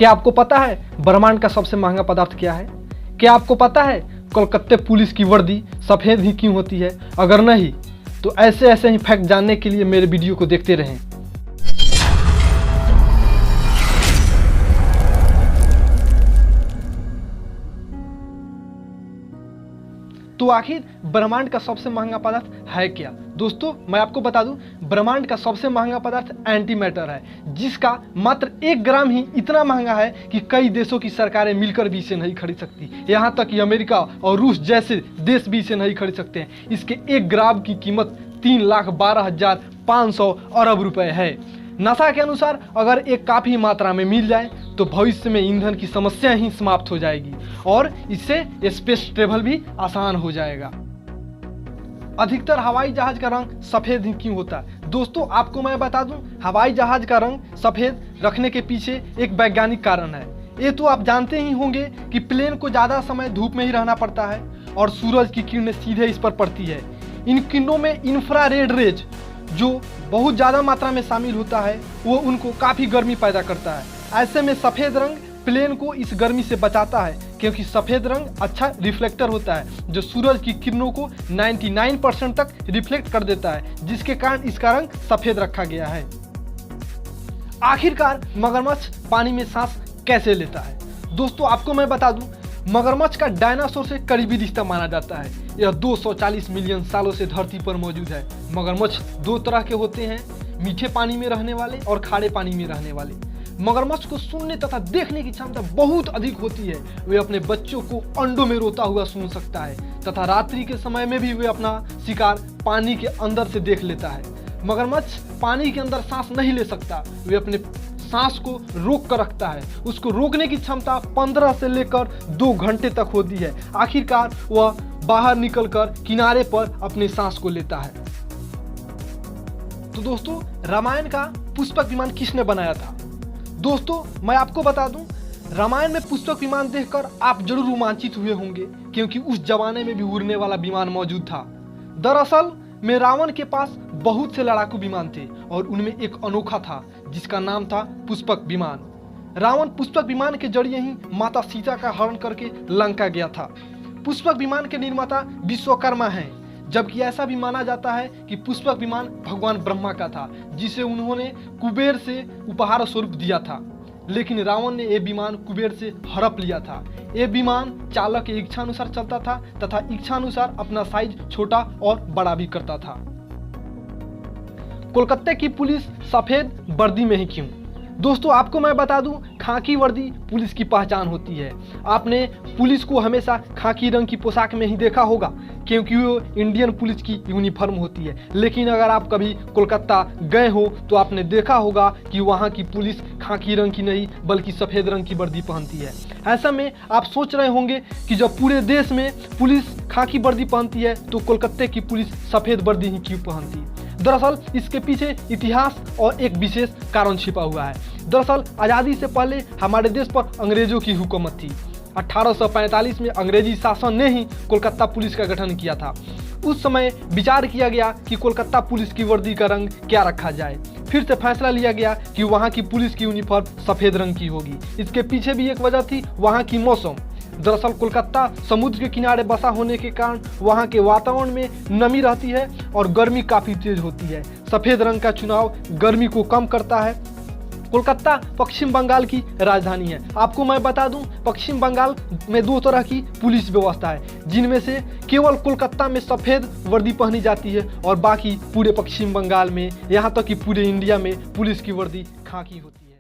क्या आपको पता है ब्रह्मांड का सबसे महंगा पदार्थ क्या है? क्या आपको पता है कोलकाता पुलिस की वर्दी सफ़ेद ही क्यों होती है? अगर नहीं तो ऐसे ही फैक्ट जानने के लिए मेरे वीडियो को देखते रहें। तो आखिर ब्रह्मांड का सबसे महंगा पदार्थ है क्या? दोस्तों मैं आपको बता दूं, ब्रह्मांड का सबसे महंगा पदार्थ एंटी मैटर है, जिसका मात्र 1 ग्राम ही इतना महंगा है कि कई देशों की सरकारें मिलकर भी इसे नहीं खरीद सकती। यहाँ तक कि अमेरिका और रूस जैसे देश भी इसे नहीं खरीद सकते हैं। इसके 1 ग्राम की कीमत 3,12,500 अरब रुपए है। नासा के अनुसार अगर एक काफ़ी मात्रा में मिल जाए तो भविष्य में ईंधन की समस्या ही समाप्त हो जाएगी और इससे स्पेस ट्रेवल भी आसान हो जाएगा। अधिकतर हवाई जहाज का रंग सफ़ेद ही क्यों होता है? दोस्तों आपको मैं बता दूं, हवाई जहाज का रंग सफ़ेद रखने के पीछे एक वैज्ञानिक कारण है। ये तो आप जानते ही होंगे कि प्लेन को ज़्यादा समय धूप में ही रहना पड़ता है और सूरज की किरणें सीधे इस पर पड़ती है। इन किरणों में इंफ्रारेड रेज जो बहुत ज़्यादा मात्रा में शामिल होता है वो उनको काफ़ी गर्मी पैदा करता है। ऐसे में सफ़ेद रंग प्लेन को इस गर्मी से बचाता है, क्योंकि सफ़ेद रंग अच्छा रिफ्लेक्टर होता है जो सूरज की किरणों को 99% तक रिफ्लेक्ट कर देता है, जिसके कारण इसका रंग सफ़ेद रखा गया है। आखिरकार मगरमच्छ पानी में सांस कैसे लेता है? दोस्तों आपको मैं बता दूं, मगरमच्छ का डायनासोर से करीबी रिश्ता माना जाता है। यह 240 मिलियन सालों से धरती पर मौजूद है। मगरमच्छ 2 तरह के होते हैं, मीठे पानी में रहने वाले और खारे पानी में रहने वाले। मगरमच्छ को सुनने तथा देखने की क्षमता बहुत अधिक होती है। वे अपने बच्चों को अंडों में रोता हुआ सुन सकता है तथा रात्रि के समय में भी वे अपना शिकार पानी के अंदर से देख लेता है। मगरमच्छ पानी के अंदर सांस नहीं ले सकता, वे अपने सांस को रोक कर रखता है। उसको रोकने की क्षमता 15 से लेकर 2 घंटे तक होती है। आखिरकार वह बाहर निकलकर किनारे पर अपने सांस को लेता है। तो दोस्तों रामायण का पुष्पक विमान किसने बनाया था? दोस्तों मैं आपको बता दूं, रामायण में पुष्पक विमान देखकर आप जरूर रोमांचित हुए होंगे, क्योंकि उस जमाने में भी उड़ने वाला विमान मौजूद था। दरअसल में रावण के पास बहुत से लड़ाकू विमान थे और उनमें एक अनोखा था जिसका नाम था पुष्पक विमान। रावण पुष्पक विमान के जरिए ही माता सीता का हरण करके लंका गया था। पुष्पक विमान के निर्माता विश्वकर्मा हैं, जबकि ऐसा भी माना जाता है कि पुष्पक विमान भगवान ब्रह्मा का था, जिसे उन्होंने कुबेर से उपहार स्वरूप दिया था। लेकिन रावण ने यह विमान कुबेर से हड़प लिया था। यह विमान चालक के इच्छानुसार चलता था तथा इच्छानुसार अपना साइज छोटा और बड़ा भी करता था। कोलकाता की पुलिस सफ़ेद वर्दी में ही क्यों? दोस्तों आपको मैं बता दूं, खाकी वर्दी पुलिस की पहचान होती है। आपने पुलिस को हमेशा खाकी रंग की पोशाक में ही देखा होगा, क्योंकि वो इंडियन पुलिस की यूनिफॉर्म होती है। लेकिन अगर आप कभी कोलकाता गए हो तो आपने देखा होगा कि वहाँ की पुलिस खाकी रंग की नहीं बल्कि सफ़ेद रंग की वर्दी पहनती है। ऐसा में आप सोच रहे होंगे कि जब पूरे देश में पुलिस खाकी वर्दी पहनती है तो कोलकाता की पुलिस सफ़ेद वर्दी ही क्यों पहनती है? दरअसल इसके पीछे इतिहास और एक विशेष कारण छिपा हुआ है। दरअसल आज़ादी से पहले हमारे देश पर अंग्रेजों की हुकूमत थी। 1845 में अंग्रेजी शासन ने ही कोलकाता पुलिस का गठन किया था। उस समय विचार किया गया कि कोलकाता पुलिस की वर्दी का रंग क्या रखा जाए। फिर से फैसला लिया गया कि वहाँ की पुलिस की यूनिफॉर्म सफ़ेद रंग की होगी। इसके पीछे भी एक वजह थी, वहाँ की मौसम। दरअसल कोलकाता समुद्र के किनारे बसा होने के कारण वहाँ के वातावरण में नमी रहती है और गर्मी काफ़ी तेज होती है। सफ़ेद रंग का चुनाव गर्मी को कम करता है। कोलकाता पश्चिम बंगाल की राजधानी है। आपको मैं बता दूं, पश्चिम बंगाल में 2 तरह की पुलिस व्यवस्था है, जिनमें से केवल कोलकाता में सफ़ेद वर्दी पहनी जाती है और बाकी पूरे पश्चिम बंगाल में, यहाँ तक कि पूरे इंडिया में पुलिस की वर्दी खाकी होती है।